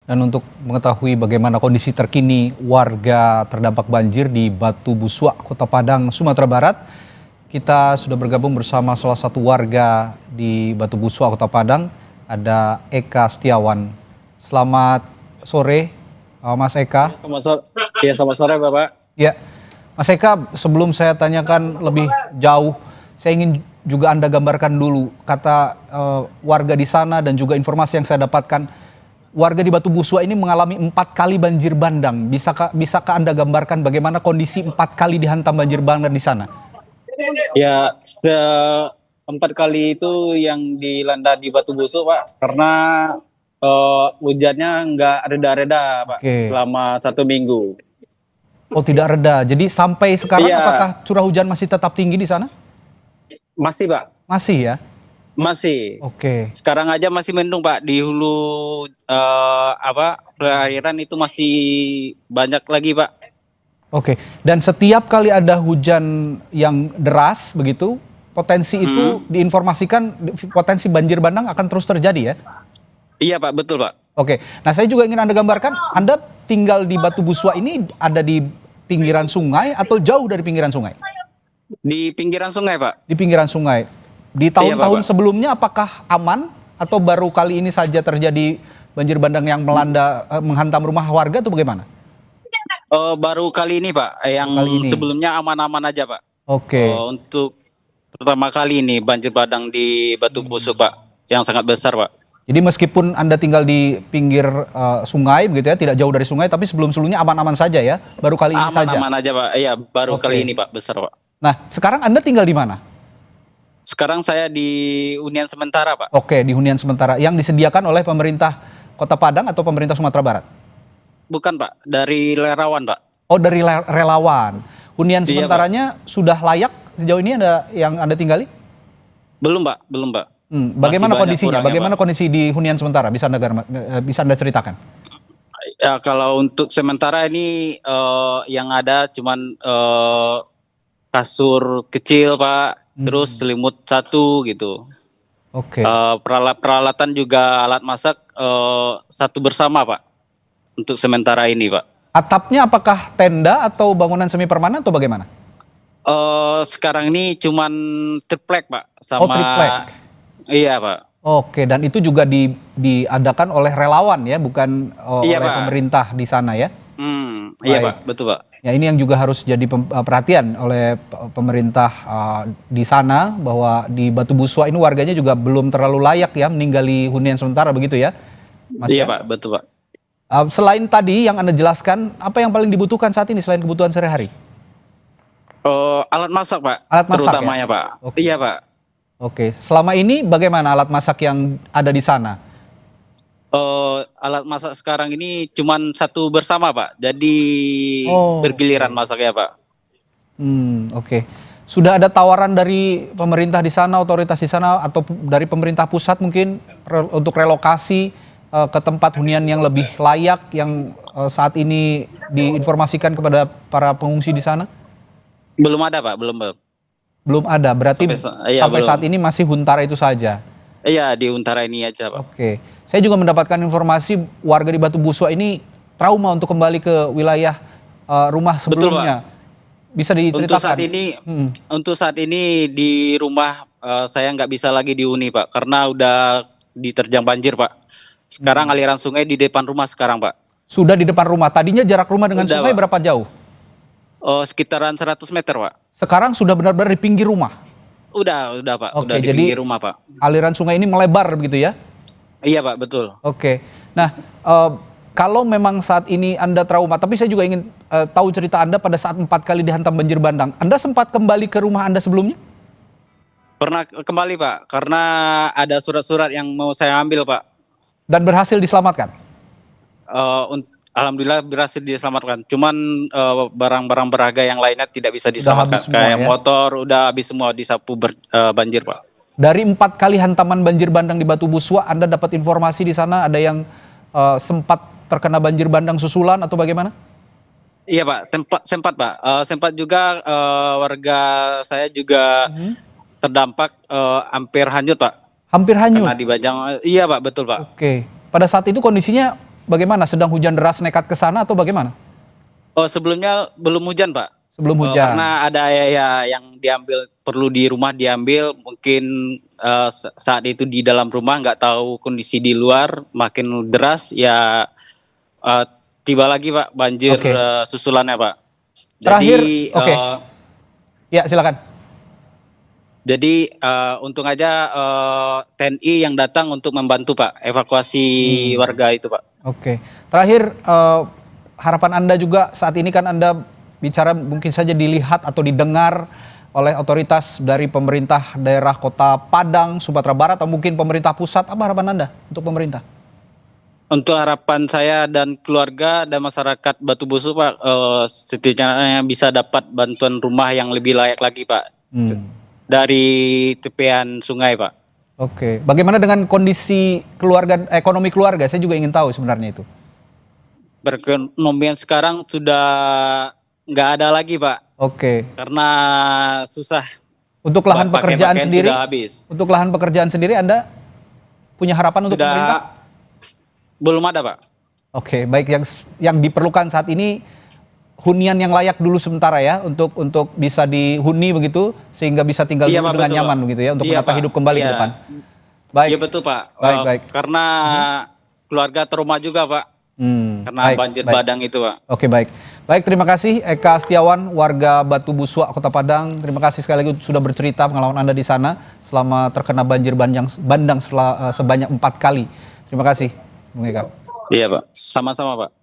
Dan untuk mengetahui bagaimana kondisi terkini warga terdampak banjir di Batu Buswak, Kota Padang, Sumatera Barat, kita sudah bergabung bersama salah satu warga di Batu Buswak, Kota Padang, ada Eka Setiawan. Selamat sore, Mas Eka. Selamat sore, Bapak. Ya, Mas Eka, sebelum saya tanyakan lebih jauh, saya ingin juga Anda gambarkan dulu kata warga di sana dan juga informasi yang saya dapatkan. Warga di Batu Buswak ini mengalami 4 kali banjir bandang. Bisakah Anda gambarkan bagaimana kondisi 4 kali dihantam banjir bandang di sana? Ya, 4 kali itu yang dilanda di Batu Busuk, Pak, karena hujannya nggak reda-reda, Pak, Oke. selama 1 minggu. Oh, tidak reda. Jadi sampai sekarang Iya. apakah curah hujan masih tetap tinggi di sana? Masih, Pak. Masih ya? Masih. Oke. Sekarang aja masih mendung, Pak. Di hulu perairan itu masih banyak lagi, Pak. Oke. Dan setiap kali ada hujan yang deras begitu, potensi itu diinformasikan potensi banjir bandang akan terus terjadi ya? Iya, Pak, betul, Pak. Oke. Nah, saya juga ingin Anda gambarkan, Anda tinggal di Batu Buswak ini ada di pinggiran sungai atau jauh dari pinggiran sungai? Di pinggiran sungai, Pak. Di pinggiran sungai. Di tahun-tahun sebelumnya apakah aman atau baru kali ini saja terjadi banjir bandang yang menghantam rumah warga atau bagaimana? Baru kali ini, Pak. Yang sebelumnya aman-aman aja, Pak. Oke. Untuk pertama kali ini banjir bandang di Batu Busuk, Pak, yang sangat besar, Pak. Jadi meskipun Anda tinggal di pinggir sungai begitu ya, tidak jauh dari sungai, tapi sebelum-sebelumnya aman-aman saja ya, baru kali ini saja. Aman-aman aja, Pak. Iya, baru kali ini, Pak, besar, Pak. Nah, sekarang Anda tinggal di mana? Sekarang saya di hunian sementara, Pak. Oke, di hunian sementara yang disediakan oleh pemerintah Kota Padang atau pemerintah Sumatera Barat? Bukan, Pak, dari relawan, Pak. Oh, dari relawan. Hunian sementaranya sudah layak sejauh ini yang Anda tinggali? Belum, Pak, belum, Pak. Bagaimana kondisinya? Bagaimana kondisi di hunian sementara? Bisa Anda ceritakan? Ya, kalau untuk sementara ini yang ada cuman kasur kecil, Pak, terus selimut 1 gitu. Oke. Peralatan juga alat masak 1 bersama, Pak, untuk sementara ini, Pak. Atapnya apakah tenda atau bangunan semi permanen atau bagaimana? Sekarang ini cuman triplek, Pak, sama. Oh, triplek. Iya, Pak. Oke, dan itu juga diadakan oleh relawan ya, bukan oleh Pak. Pemerintah di sana ya? Iya, Pak, betul, Pak. Ya, ini yang juga harus jadi perhatian oleh pemerintah di sana, bahwa di Batu Buswak ini warganya juga belum terlalu layak ya meninggali hunian sementara begitu ya, Mas? Iya, ya? Pak, betul, Pak. Selain tadi yang Anda jelaskan, apa yang paling dibutuhkan saat ini selain kebutuhan sehari-hari? Alat masak, Pak. Alat masak, terutamanya, ya? Pak. Oke. Iya, Pak. Oke, selama ini bagaimana alat masak yang ada di sana? Alat masak sekarang ini cuman 1 bersama, Pak. Jadi bergiliran masaknya, Pak. Oke. Sudah ada tawaran dari pemerintah di sana, otoritas di sana, atau dari pemerintah pusat mungkin untuk relokasi ke tempat hunian yang lebih layak yang saat ini diinformasikan kepada para pengungsi di sana? Belum ada, Pak, belum. Belum ada, berarti sampai saat ini masih huntara itu saja? Iya, di huntara ini aja, Pak. Oke, saya juga mendapatkan informasi warga di Batu Buswak ini trauma untuk kembali ke wilayah rumah sebelumnya. Betul, Pak. Bisa diceritakan? Untuk saat ini di rumah saya nggak bisa lagi dihuni, Pak, karena udah diterjang banjir, Pak. Sekarang aliran sungai di depan rumah sekarang, Pak. Sudah di depan rumah. Tadinya jarak rumah dengan sungai berapa jauh? Sekitaran 100 meter, Pak. Sekarang sudah benar-benar di pinggir rumah? Udah, Pak. Oke, udah di pinggir rumah, Pak. Aliran sungai ini melebar begitu ya? Iya, Pak, betul. Oke. Nah, kalau memang saat ini Anda trauma, tapi saya juga ingin tahu cerita Anda pada saat 4 kali dihantam banjir bandang. Anda sempat kembali ke rumah Anda sebelumnya? Pernah kembali, Pak, karena ada surat-surat yang mau saya ambil, Pak. Dan berhasil diselamatkan? Alhamdulillah berhasil diselamatkan. Cuman barang-barang berharga yang lainnya tidak bisa diselamatkan. Kayak motor udah habis semua disapu banjir, Pak. Dari 4 kali hantaman banjir bandang di Batu Buswak, Anda dapat informasi di sana ada yang sempat terkena banjir bandang susulan atau bagaimana? Iya, Pak, sempat, Pak. Sempat juga warga saya juga terdampak hampir hanyut, Pak. Hampir hanyut? Karena di Bajang. Iya, Pak, betul, Pak. Oke. Pada saat itu kondisinya bagaimana? Sedang hujan deras nekat ke sana atau bagaimana? Oh, sebelumnya belum hujan, Pak. Sebelum hujan. Karena ada ya yang diambil, perlu di rumah diambil, mungkin saat itu di dalam rumah nggak tahu kondisi di luar, makin deras ya, tiba lagi Pak banjir. Oke. Susulannya Pak. Terakhir, Jadi oke. Ya, silakan. jadi untung aja TNI yang datang untuk membantu Pak evakuasi warga itu Pak. Oke. Terakhir, harapan Anda juga saat ini kan Anda bicara mungkin saja dilihat atau didengar oleh otoritas dari pemerintah daerah Kota Padang, Sumatera Barat, atau mungkin pemerintah pusat. Apa harapan Anda untuk pemerintah? Untuk harapan saya dan keluarga dan masyarakat Batu Busuk Pak, setidaknya bisa dapat bantuan rumah yang lebih layak lagi Pak, dari tepian sungai Pak. Oke. Bagaimana dengan kondisi keluarga, ekonomi keluarga? Saya juga ingin tahu sebenarnya itu. Perekonomian sekarang sudah nggak ada lagi Pak, Oke. karena susah. Untuk lahan pekerjaan Pakaian sendiri, sudah habis. untuk lahan pekerjaan sendiri Anda punya harapan untuk pemerintah? Belum ada Pak. Oke, baik, yang diperlukan saat ini hunian yang layak dulu sementara ya, untuk bisa dihuni begitu sehingga bisa tinggal Iya, dulu Pak, dengan betul, nyaman Pak. begitu ya, untuk Iya, menata Pak. hidup kembali ke Iya. depan. Baik. Iya betul Pak. Baik. Karena keluarga trauma juga Pak, karena Baik, banjir baik. bandang itu Pak. Oke, baik. Baik, terima kasih Eka Setiawan, warga Batu Busuk, Kota Padang. Terima kasih sekali lagi sudah bercerita pengalaman Anda di sana selama terkena banjir bandang sebanyak 4 kali. Terima kasih, Bung Eka. Iya Pak, sama-sama Pak.